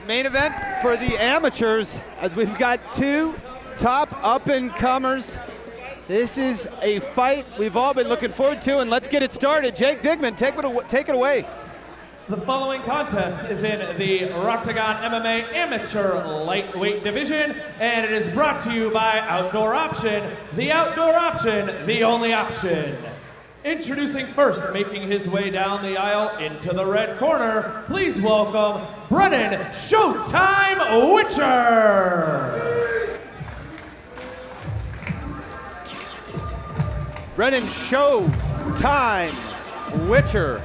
Main event for the amateurs, as we've got two top up-and-comers. This is a fight we've all been looking forward to, and let's get it started. Jake Digman, take it away. The following contest is in the Rocktagon MMA Amateur Lightweight Division, and it is brought to you by Outdoor Option, the outdoor option, the only option. Introducing first, making his way down the aisle into the red corner, please welcome Brennan Showtime Witcher. Brennan Showtime Witcher.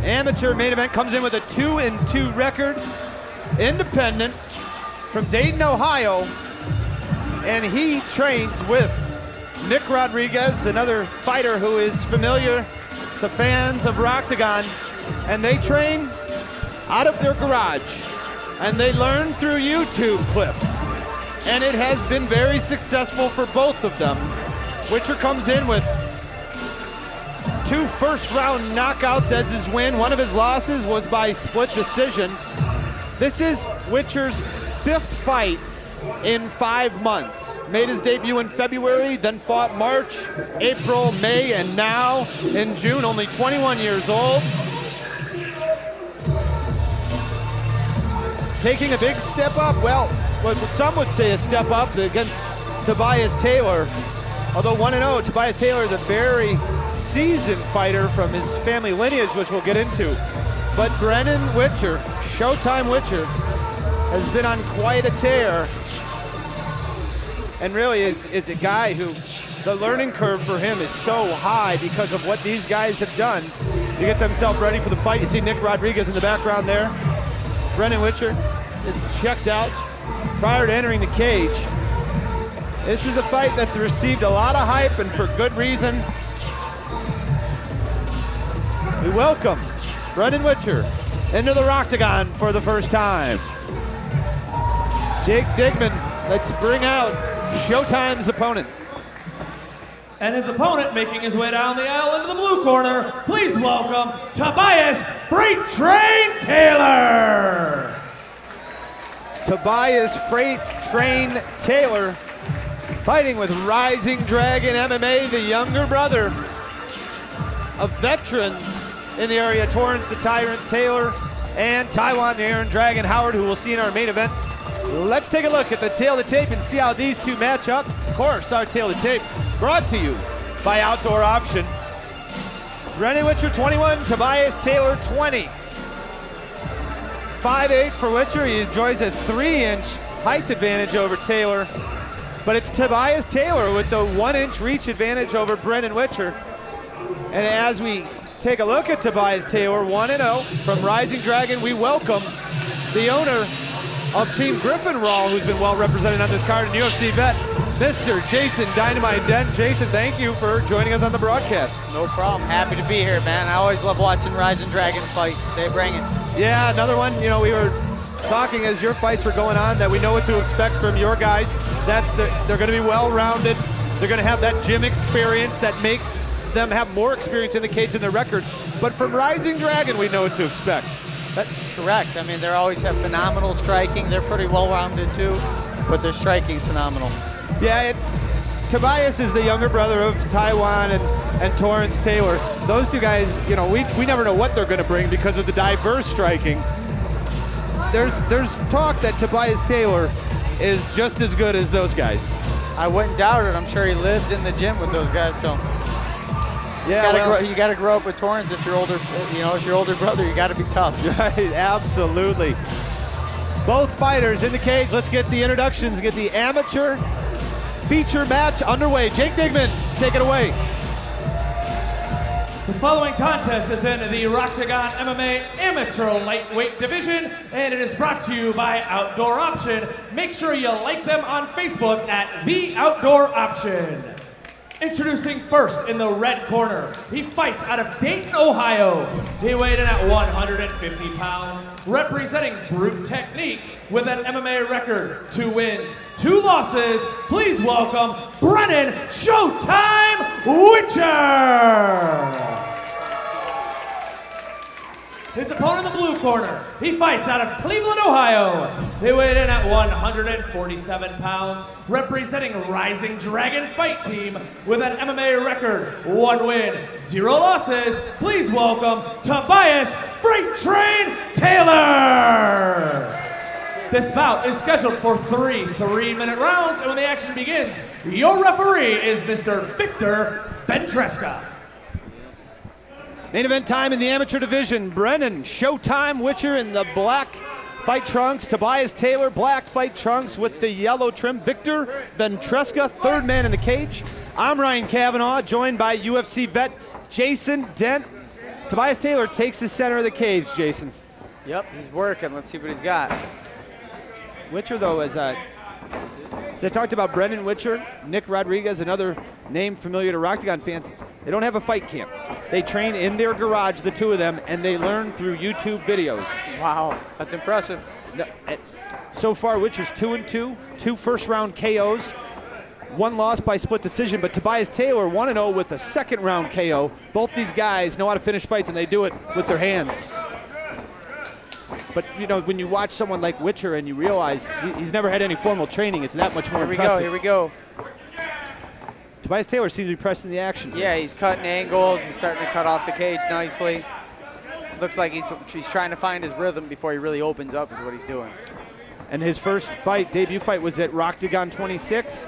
Amateur main event comes in with a 2-2 record, independent from Dayton, Ohio, and he trains with Nick Rodriguez, another fighter who is familiar to fans of Rocktagon, and they train out of their garage, and they learn through YouTube clips, and it has been very successful for both of them. Witcher comes in with 2 first-round knockouts as his win. One of his losses was by split decision. This is Witcher's 5th fight in 5 months. Made his debut in February, then fought March, April, May, and now in June. Only 21 years old. Taking a big step up, well, what some would say a step up against Tobias Taylor. Although 1-0, Tobias Taylor is a very seasoned fighter from his family lineage, which we'll get into. But Brennan Witcher, Showtime Witcher, has been on quite a tear, and really is a guy who the learning curve for him is so high because of what these guys have done to get themselves ready for the fight. You see Nick Rodriguez in the background there. Brennan Witcher is checked out prior to entering the cage. This is a fight that's received a lot of hype, and for good reason. We welcome Brennan Witcher into the Rocktagon for the first time. Jake Digman, let's bring out Showtime's opponent. And his opponent, making his way down the aisle into the blue corner, please welcome Tobias Freight Train Taylor. Tobias Freight Train Taylor, fighting with Rising Dragon MMA, the younger brother of veterans in the area, Torrance the Tyrant Taylor and Taiwan the Iron Dragon Howard, who we'll see in our main event. Let's take a look at the tail of the tape and see how these two match up. Of course, our tail of the tape brought to you by Outdoor Option. Brennan Witcher 21, Tobias Taylor 20. 5'8" for Witcher. He enjoys a 3-inch height advantage over Taylor. But it's Tobias Taylor with the 1-inch reach advantage over Brennan Witcher. And as we take a look at Tobias Taylor, 1-0 from Rising Dragon, we welcome the owner of Team Griffin Raw, who's been well represented on this card, and UFC vet, Mr. Jason Dynamite Dent. Jason, thank you for joining us on the broadcast. No problem. Happy to be here, man. I always love watching Rising Dragon fight. They bring it. Yeah, another one. You know, we were talking as your fights were going on that we know what to expect from your guys. They're going to be well-rounded. They're going to have that gym experience that makes them have more experience in the cage than their record. But from Rising Dragon, we know what to expect. Correct. I mean, they always have phenomenal striking. They're pretty well-rounded too, but their striking's phenomenal. Yeah, Tobias is the younger brother of Taiwan and Torrance Taylor. Those two guys, you know, we never know what they're going to bring because of the diverse striking. There's talk that Tobias Taylor is just as good as those guys. I wouldn't doubt it. I'm sure he lives in the gym with those guys, so. Yeah, you got to grow up with Torrance. It's your older, it's your older brother. You got to be tough. Right, absolutely. Both fighters in the cage. Let's get the introductions. Get the amateur feature match underway. Jake Digman, take it away. The following contest is in the Rocktagon MMA Amateur Lightweight Division, and it is brought to you by Outdoor Option. Make sure you like them on Facebook at The Outdoor Option. Introducing first in the red corner, he fights out of Dayton, Ohio. He weighed in at 150 pounds, representing brute technique with an MMA record, 2 wins, 2 losses. Please welcome Brennan Showtime Witcher. His opponent in the blue corner, he fights out of Cleveland, Ohio. They weighed in at 147 pounds, representing Rising Dragon Fight Team with an MMA record, 1 win, 0 losses. Please welcome Tobias Freight Train Taylor. This bout is scheduled for 3 3-minute rounds, and when the action begins, your referee is Mr. Victor Ventresca. Main event time in the amateur division. Brennan Showtime Witcher in the black fight trunks. Tobias Taylor, black fight trunks with the yellow trim. Victor Ventresca, third man in the cage. I'm Ryan Cavanaugh, joined by UFC vet Jason Dent. Tobias Taylor takes the center of the cage, Jason. Yep, he's working. Let's see what he's got. Witcher, though, as I talked about Brendan Witcher, Nick Rodriguez, another name familiar to Rocktagon fans, they don't have a fight camp. They train in their garage, the two of them, and they learn through YouTube videos. Wow, that's impressive. So far, Witcher's 2-2, 2 first-round KOs, 1 loss by split decision, but Tobias Taylor 1-0 with a second-round KO. Both these guys know how to finish fights, and they do it with their hands. But, you know, when you watch someone like Witcher and you realize he's never had any formal training, it's that much more impressive. Here we go. Tobias Taylor seems to be pressing the action. Yeah, he's cutting angles. He's starting to cut off the cage nicely. Looks like he's trying to find his rhythm before he really opens up is what he's doing. And his first fight, debut fight, was at Rocktagon 26.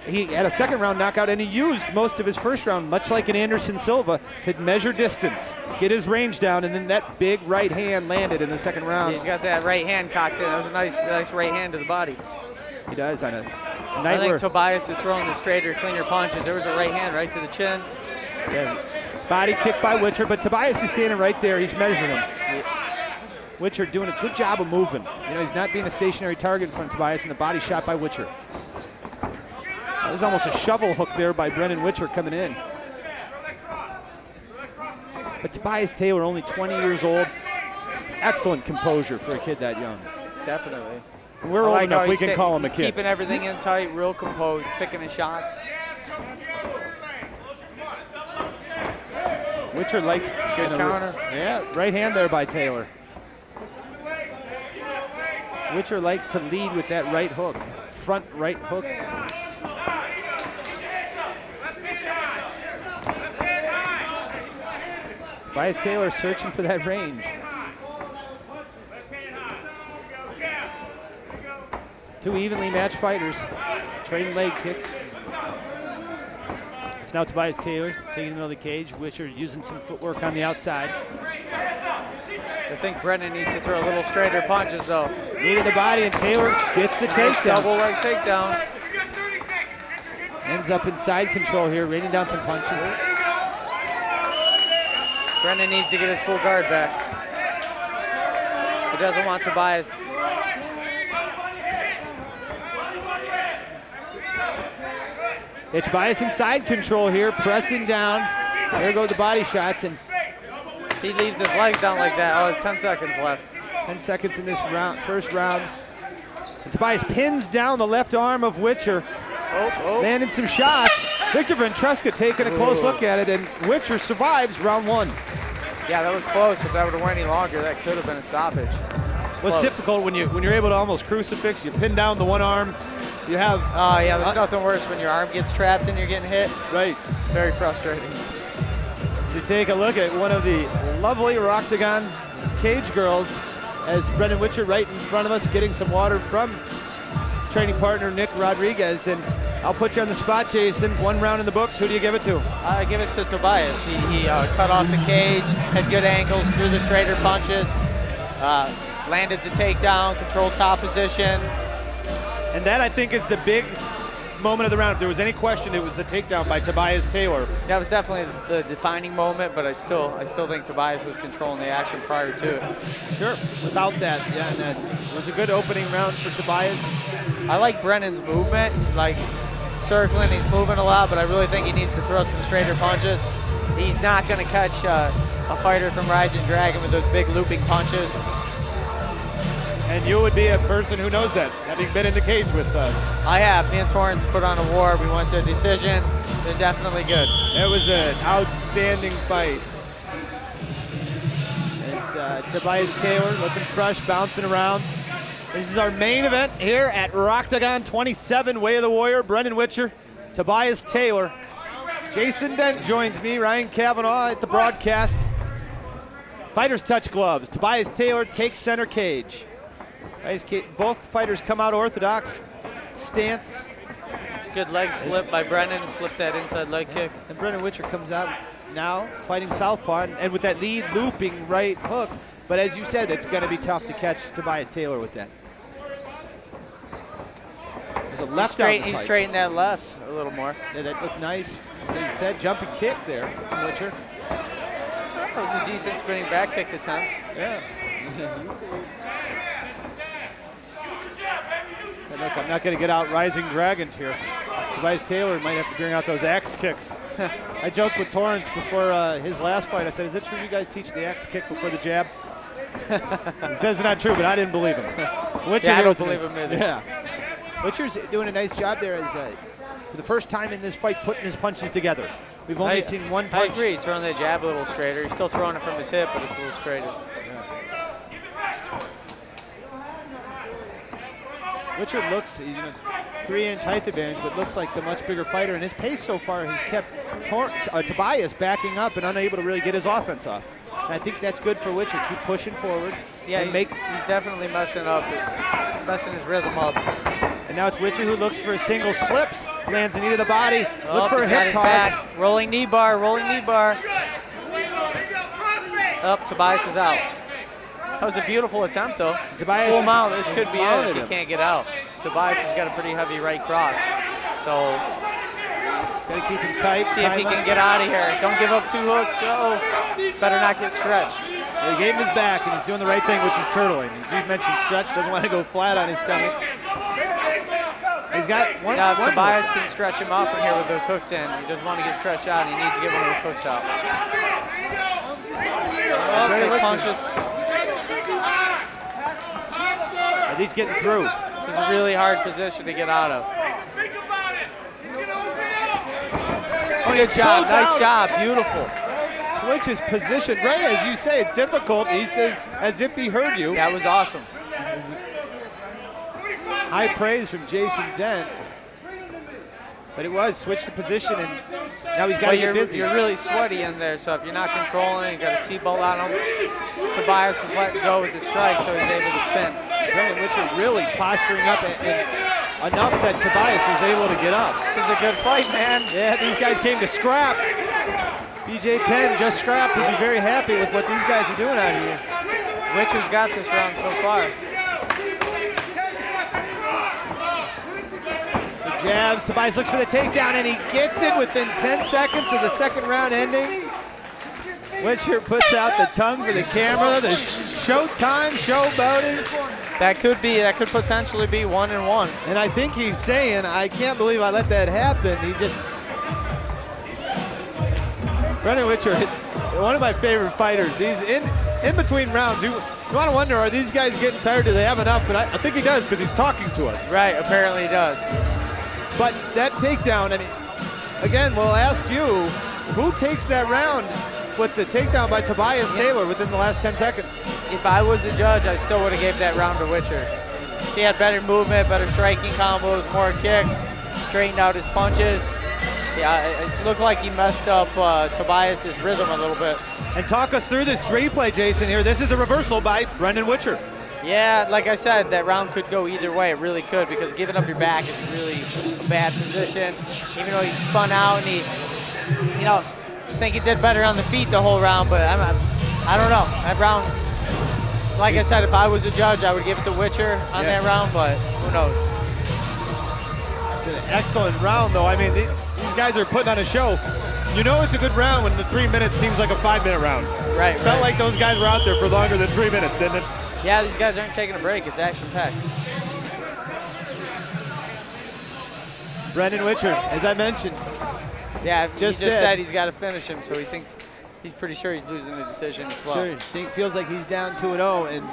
He had a second-round knockout, and he used most of his first round, much like in Anderson Silva, to measure distance, get his range down, and then that big right hand landed in the second round. He's got that right hand cocked in. That was a nice right hand to the body. He does on a I night think where Tobias is throwing the straighter, cleaner punches. There was a right hand right to the chin. yeah, body kick by Witcher, but Tobias is standing right there. He's measuring him. Witcher doing a good job of moving. You know, he's not being a stationary target in front of Tobias, and the body shot by Witcher. There's almost a shovel hook there by Brendan Witcher coming in. But Tobias Taylor, only 20 years old. Excellent composure for a kid that young. Definitely. We're old enough, we can call him a kid. He's keeping everything in tight, real composed, picking his shots. Witcher likes Good counter. Yeah, right hand there by Taylor. Witcher likes to lead with that right hook, front right hook. Tobias Taylor searching for that range. Two evenly matched fighters, trading leg kicks. It's now Tobias Taylor taking the middle of the cage. Witcher using some footwork on the outside. I think Brendan needs to throw a little straighter punches, though. Knee to the body, and Taylor gets the takedown. Double leg takedown. Ends up in side control here, raining down some punches. Brendan needs to get his full guard back. He doesn't want Tobias. It's Tobias in side control here, pressing down. There go the body shots, and He leaves his legs down like that. Oh, there's 10 seconds left. 10 seconds in this round, first round. And Tobias pins down the left arm of Witcher, landing some shots. Victor Ventresca taking a close look at it, and Witcher survives round 1. Yeah, that was close. If that would have went any longer, that could have been a stoppage. What's difficult when you're able to almost crucifix, you pin down the one arm, you have... Oh, yeah, there's nothing worse when your arm gets trapped and you're getting hit. Right. It's very frustrating. To take a look at one of the lovely Rocktagon cage girls as Brendan Witcher right in front of us getting some water from his training partner Nick Rodriguez. And I'll put you on the spot, Jason. 1 round in the books. Who do you give it to? I give it to Tobias. He cut off the cage, had good angles, threw the straighter punches, landed the takedown, controlled top position. And that, I think, is the big moment of the round. If there was any question, it was the takedown by Tobias Taylor. That was definitely the defining moment, but I still think Tobias was controlling the action prior to it. Sure, without that, yeah, and it was a good opening round for Tobias. I like Brennan's movement, like circling, he's moving a lot, but I really think he needs to throw some straighter punches. He's not going to catch a fighter from Rising Dragon with those big looping punches. And you would be a person who knows that, having been in the cage with I have. Me and Torrance put on a war. We went to a decision. They're definitely good. It was an outstanding fight. It's Tobias Taylor looking fresh, bouncing around. This is our main event here at Rocktagon 27, Way of the Warrior. Brendan Witcher, Tobias Taylor. Jason Dent joins me, Ryan Cavanaugh at the broadcast. Fighters touch gloves. Tobias Taylor takes center cage. Both fighters come out orthodox stance. It's a good leg slip by Brendan, slipped that inside leg kick. And Brendan Witcher comes out now fighting southpaw and with that lead looping right hook. But as you said, it's going to be tough to catch Tobias Taylor with that. There's a left He straightened that left a little more. Yeah, that looked nice. As you said, jumping kick there from Witcher. That was a decent spinning back kick attempt. Yeah. Look, I'm not going to get out Rising Dragons here. Tobias Taylor might have to bring out those axe kicks. I joked with Torrance before his last fight. I said, is it true you guys teach the axe kick before the jab? He says it's not true, but I didn't believe him. Witcher, I don't believe him either. Yeah. Witcher's doing a nice job there as, for the first time in this fight, putting his punches together. We've only seen one punch. I agree. He's throwing the jab a little straighter. He's still throwing it from his hip, but it's a little straighter. Witcher looks, 3-inch height advantage, but looks like the much bigger fighter. And his pace so far has kept Tobias backing up and unable to really get his offense off. And I think that's good for Witcher. Keep pushing forward. Yeah, he's definitely messing his rhythm up. And now it's Witcher who looks for a single slips, lands a knee to the body. Look for a he's hip got his toss. back. Rolling knee bar, rolling knee bar. Up, Tobias is out. That was a beautiful attempt, though. Tobias full mount. This could be it if he him. can't get out. Tobias has got a pretty heavy right cross. So got to keep him tight. see if he can get out of here. Don't give up 2 hooks. So better not get stretched. He gave him his back, and he's doing the right thing, which is turtling. As you mentioned, stretch, doesn't want to go flat on his stomach. He's got one. Now, if Tobias can stretch him off from here with those hooks in, he doesn't want to get stretched out. He needs to get one of those hooks out. Oh, big punches. He's getting through. This is a really hard position to get out of. Good job. Nice job. Beautiful. Switches position, right as you say, difficult. He says as if he heard you. That was awesome. High praise from Jason Dent. But it was switch the position, and now he's got to get busy. You're really sweaty in there, so if you're not controlling, you got a seatbelt on him. Tobias was letting go with the strike, so he's able to spin. Brendan Witcher really posturing up and enough that Tobias was able to get up. This is a good fight, man. Yeah, these guys came to scrap. BJ Penn just scrapped. He'd be very happy with what these guys are doing out here. Witcher's got this round so far. The jabs, Tobias looks for the takedown, and he gets it within 10 seconds of the second round ending. Witcher puts out the tongue for the camera. The showtime, showboating. That could potentially be 1-1. And I think he's saying, I can't believe I let that happen. He just, Brendan Witcher, it's one of my favorite fighters. He's in between rounds. You want to wonder, are these guys getting tired? Do they have enough? But I think he does because he's talking to us. Right, apparently he does. But that takedown, I mean, again, we'll ask you, who takes that round with the takedown by Tobias Taylor within the last 10 seconds? If I was a judge, I still would have gave that round to Witcher. He had better movement, better striking combos, more kicks, straightened out his punches. Yeah, it looked like he messed up Tobias's rhythm a little bit. And talk us through this replay, Jason, here. This is a reversal by Brendan Witcher. Yeah, like I said, that round could go either way. It really could, because giving up your back is really a bad position. Even though he spun out and he, I think he did better on the feet the whole round, but I don't know. That round, like I said, if I was a judge, I would give it to Witcher on that round, but who knows? An excellent round, though. I mean, these guys are putting on a show. You know it's a good round when the 3 minutes seems like a 5-minute round. Right. Felt like those guys were out there for longer than 3 minutes, didn't it? Yeah, these guys aren't taking a break. It's action-packed. Brendan Witcher, as I mentioned. Yeah, he just said he's got to finish him, so he's pretty sure he's losing the decision as well. Sure, feels like he's down 2-0, and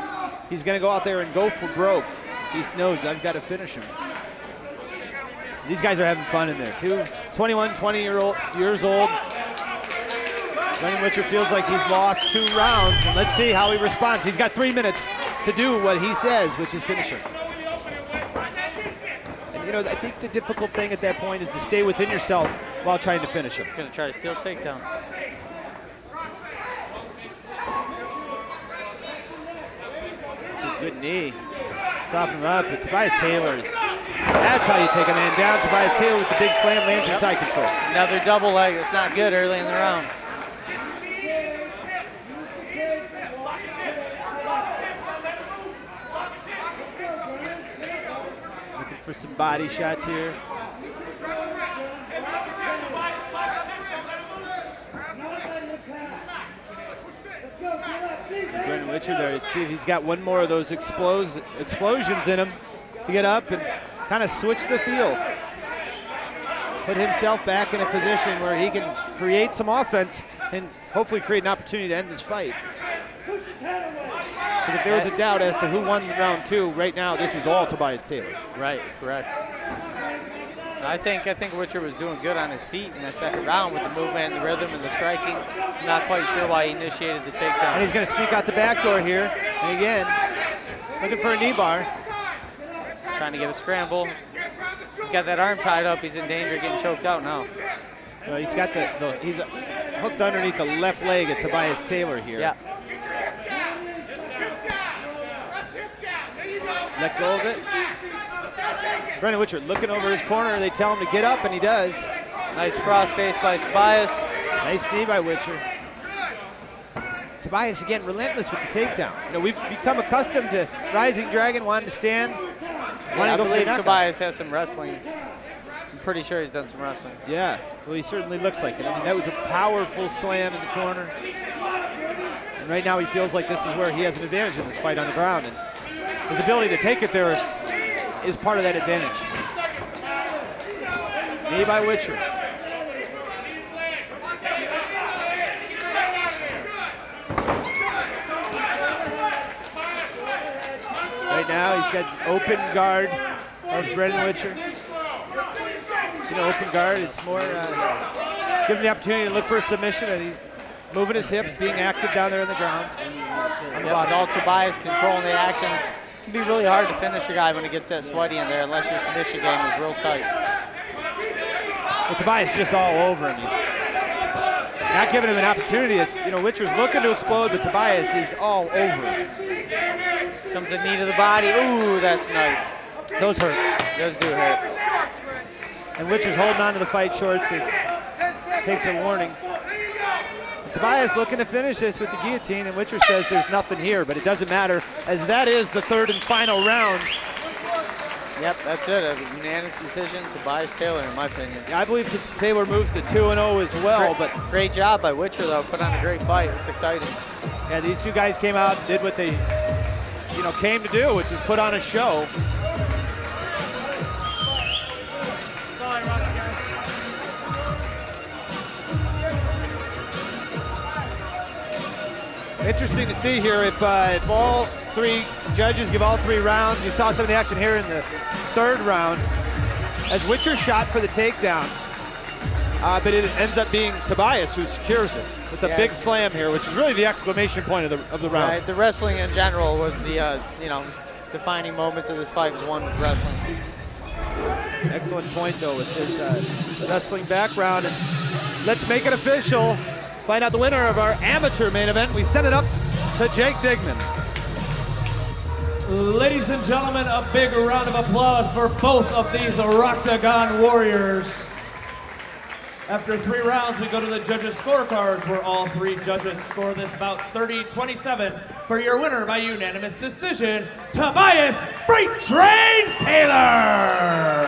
he's going to go out there and go for broke. He knows I've got to finish him. These guys are having fun in there, too. 21, 20 years old. Brendan Witcher feels like he's lost 2 rounds, and let's see how he responds. He's got 3 minutes to do what he says, which is finish him. And you know, I think the difficult thing at that point is to stay within yourself while trying to finish him. He's gonna try to steal takedown. It's a good knee. Soften him up, but Tobias Taylor's. That's how you take a man down. Tobias Taylor with the big slam lands in side control. Another double leg. That's not good early in the round. Looking for some body shots here. Brendan Witcher there. Let's see if he's got one more of those explosions in him to get up and kind of switch the field. Put himself back in a position where he can create some offense and hopefully create an opportunity to end this fight. Because if there was a doubt as to who won round 2, right now this is all Tobias Taylor. Right, correct. I think Witcher was doing good on his feet in that second round with the movement, the rhythm, and the striking. I'm not quite sure why he initiated the takedown. And he's going to sneak out the back door here. And again, looking for a knee bar. Trying to get a scramble. He's got that arm tied up. He's in danger of getting choked out now. Well, he's got he's hooked underneath the left leg of Tobias Taylor here. Yeah. Let go of it. Brendan Witcher looking over his corner. They tell him to get up, and he does. Nice cross face by Tobias. Nice knee by Witcher. Tobias, again, relentless with the takedown. You know, we've become accustomed to Rising Dragon wanting to stand. I believe Tobias has some wrestling. I'm pretty sure he's done some wrestling. Yeah, well, he certainly looks like it. I mean, that was a powerful slam in the corner. And right now he feels like this is where he has an advantage in this fight on the ground. And his ability to take it there is part of that advantage. Knee by Witcher. Right now he's got open guard of Brendan Witcher. You know, open guard, it's more giving the opportunity to look for a submission, and he's moving his hips, being active down there in the grounds. It's all Tobias controlling the action. It can be really hard to finish a guy when he gets that sweaty in there unless your submission game is real tight. Well, Tobias is just all over him. He's not giving him an opportunity. It's, you know, Witcher's looking to explode, but Tobias is all over him. Comes a knee to the body. Ooh, that's nice. Those hurt. Those do hurt. And Witcher's holding on to the fight shorts. It takes a warning. And Tobias looking to finish this with the guillotine, and Witcher says there's nothing here, but it doesn't matter, as that is the third and final round. Yep, that's it. A unanimous decision, Tobias Taylor, in my opinion. Yeah, I believe Taylor moves to 2-0 as well. But great job by Witcher, though. Put on a great fight. It's exciting. Yeah, these two guys came out and did what they, came to do, which is put on a show. Sorry, Rocktagon. Interesting to see here if all 3 judges give all 3 rounds. You saw some of the action here in the 3rd round as Witcher shot for the takedown, but it ends up being Tobias who secures it with a big slam here, which is really the exclamation point of the round. Right, the wrestling in general was the defining moments of this fight was won with wrestling. Excellent point though with his wrestling background, and let's make it official. Find out the winner of our amateur main event. We send it up to Jake Dignan. Ladies and gentlemen, a big round of applause for both of these Rocktagon warriors. After 3 rounds, we go to the judges' scorecards, where all 3 judges score this bout 30-27 for your winner by unanimous decision, Tobias Freight Train Taylor.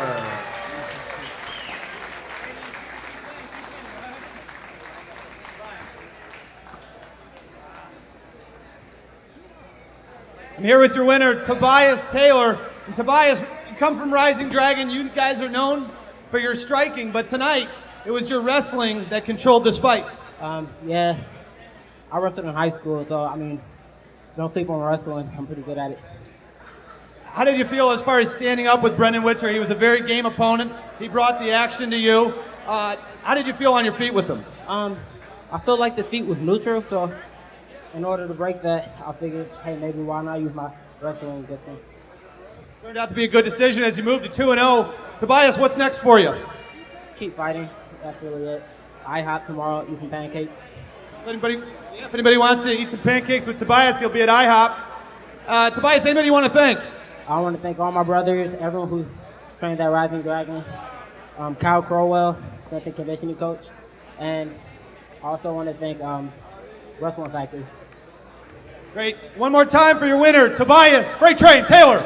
I'm here with your winner, Tobias Taylor. And Tobias, you come from Rising Dragon. You guys are known for your striking, but tonight it was your wrestling that controlled this fight. Yeah, I wrestled in high school, so don't sleep on wrestling. I'm pretty good at it. How did you feel as far as standing up with Brendan Witcher? He was a very game opponent. He brought the action to you. How did you feel on your feet with him? I feel like the feet was neutral, so in order to break that, I figured, hey, maybe why not use my wrestling good thing. Turned out to be a good decision as you move to 2-0. Tobias, what's next for you? Keep fighting. That's really it. IHOP tomorrow, eat some pancakes. If anybody wants to eat some pancakes with Tobias, he'll be at IHOP. Tobias, anybody you want to thank? I want to thank all my brothers, everyone who's trained at Rising Dragon, Kyle Crowell, strength and conditioning coach, and I also want to thank Wrestling Factory. Great. One more time for your winner, Tobias. Great train, Taylor.